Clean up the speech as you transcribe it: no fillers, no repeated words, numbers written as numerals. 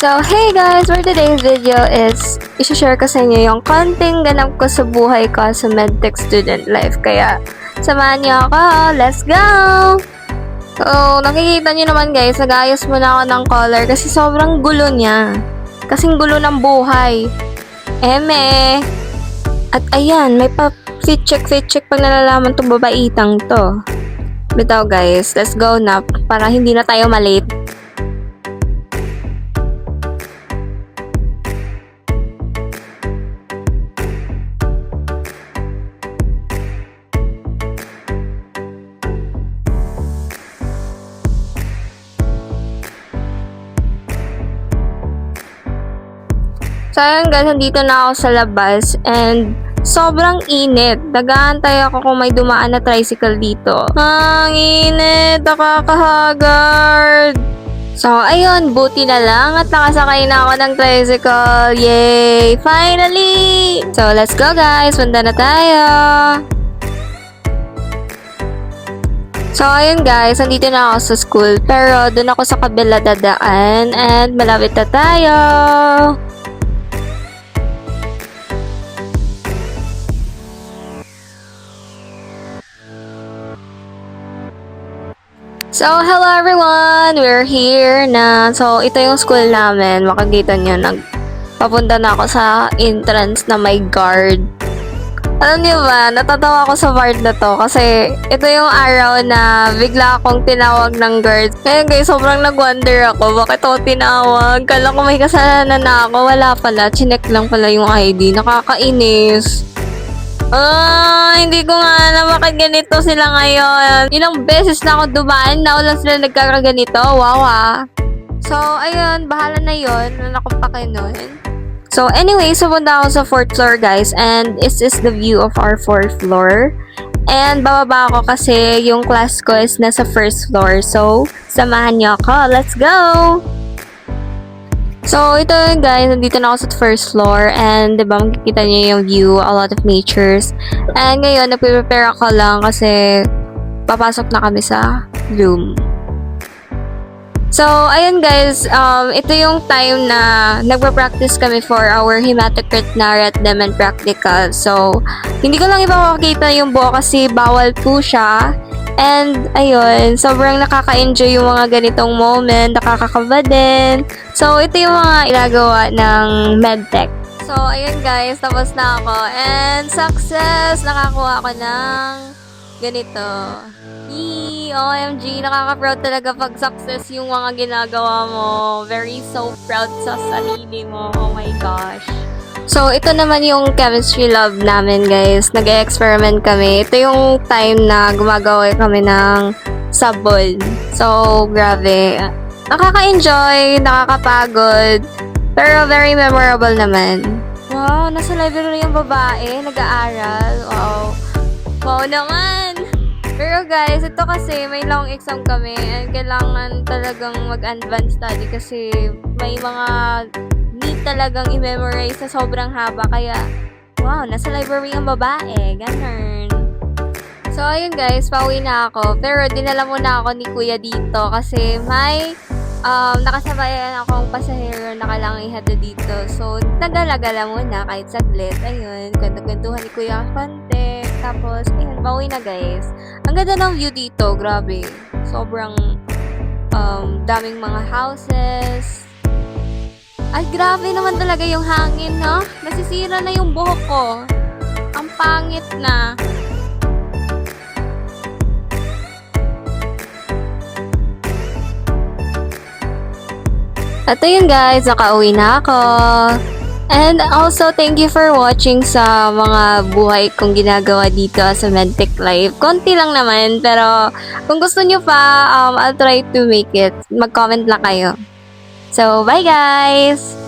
So, hey guys! For today's video is isi-share ko sa inyo yung konting ganap ko sa buhay ko sa medtech student life. Kaya, samahan niyo ako! Let's go! So, nakikita niyo naman guys, nag-ayos muna ako ng color kasi sobrang gulo niya. Kasing gulo ng buhay. Eme! At ayan, may pa-fit check pag nalalaman tong babaitang to. Bitaw guys, let's go na para hindi na tayo malate. So ayun guys, nandito na ako sa labas and sobrang init. Nag-aantay ako kung may dumaan na tricycle dito. Ang init, nakakahagard. So ayun, buti na lang at nakasakay na ako ng tricycle. Yay! Finally! So let's go guys, punta na tayo. So ayun guys, nandito na ako sa school pero doon ako sa kabila dadaan and malapit na tayo. So, hello everyone! We're here na. So, ito yung school namin. Makikita nyo, papunta na ako sa entrance na may guard. Alam niyo ba, natatawa ako sa part na to kasi ito yung araw na bigla akong tinawag ng guard. Kaya guys, sobrang nag-wonder ako. Bakit ako tinawag? Kala ko may kasalanan na ako. Wala pala. Chinek lang pala yung ID. Nakakainis. Hindi ko nga na bakit ganito sila ngayon. Ilang beses na ako dumaan na wala sila nagkakaganito. Wow So, ayun, bahala na yun. Wala akong pake nun. So, anyway, punta ako sa 4th floor guys. And this is the view of our 4th floor. And bababa ako kasi yung class ko is nasa 1st floor. So, samahan niyo ako. Let's go! So, ito guys, nandito na ako sa 1st floor and diba makikita niyo yung view, a lot of natures. And ngayon, nagpe-prepare ako lang kasi papasok na kami sa room. So, ayun guys, ito yung time na nagpa-practice kami for our hematocrit na Rettleman practical. So, hindi ko lang ipapakita yung buo kasi bawal po siya. And, ayun, sobrang nakaka-enjoy yung mga ganitong moment, nakakakaba din. So, ito yung mga ilagawa ng medtech. So, ayun guys, tapos na ako. And, success! Nakakuha ako ng ganito. Yee! OMG, nakaka-proud talaga pag success yung mga ginagawa mo. Very so proud sa sarili mo. Oh my gosh. So, ito naman yung chemistry lab namin, guys. Nag-experiment kami. Ito yung time na gumagawa kami ng sabon. So, grabe. Nakaka-enjoy, nakakapagod, pero very memorable naman. Wow, nasa library yung babae, nag-aaral. Wow naman! Pero guys, ito kasi may long exam kami and kailangan talagang mag-advance study kasi may mga need talagang i-memorize sa sobrang haba. Kaya, wow, nasa library ang babae. Ganun. So, ayun guys, pauwi na ako. Pero dinala muna ako ni Kuya dito kasi may nakasabayan akong pasahero na kailangan ihatid dito. So, nagala-gala muna kahit saglit. Ayun, kwentuhan ni Kuya konti. Tapos, ayun, pauwi na guys. Ang ganda ng view dito, grabe. Sobrang daming mga houses. Ay, grabe naman talaga yung hangin, no? Nasisira na yung buhok ko. Ang pangit na. At ayun guys, nakauwi na ako. And also, thank you for watching sa mga buhay kong ginagawa dito sa medtech life. Konti lang naman, pero kung gusto nyo pa, I'll try to make it. Mag-comment lang kayo. So, bye guys!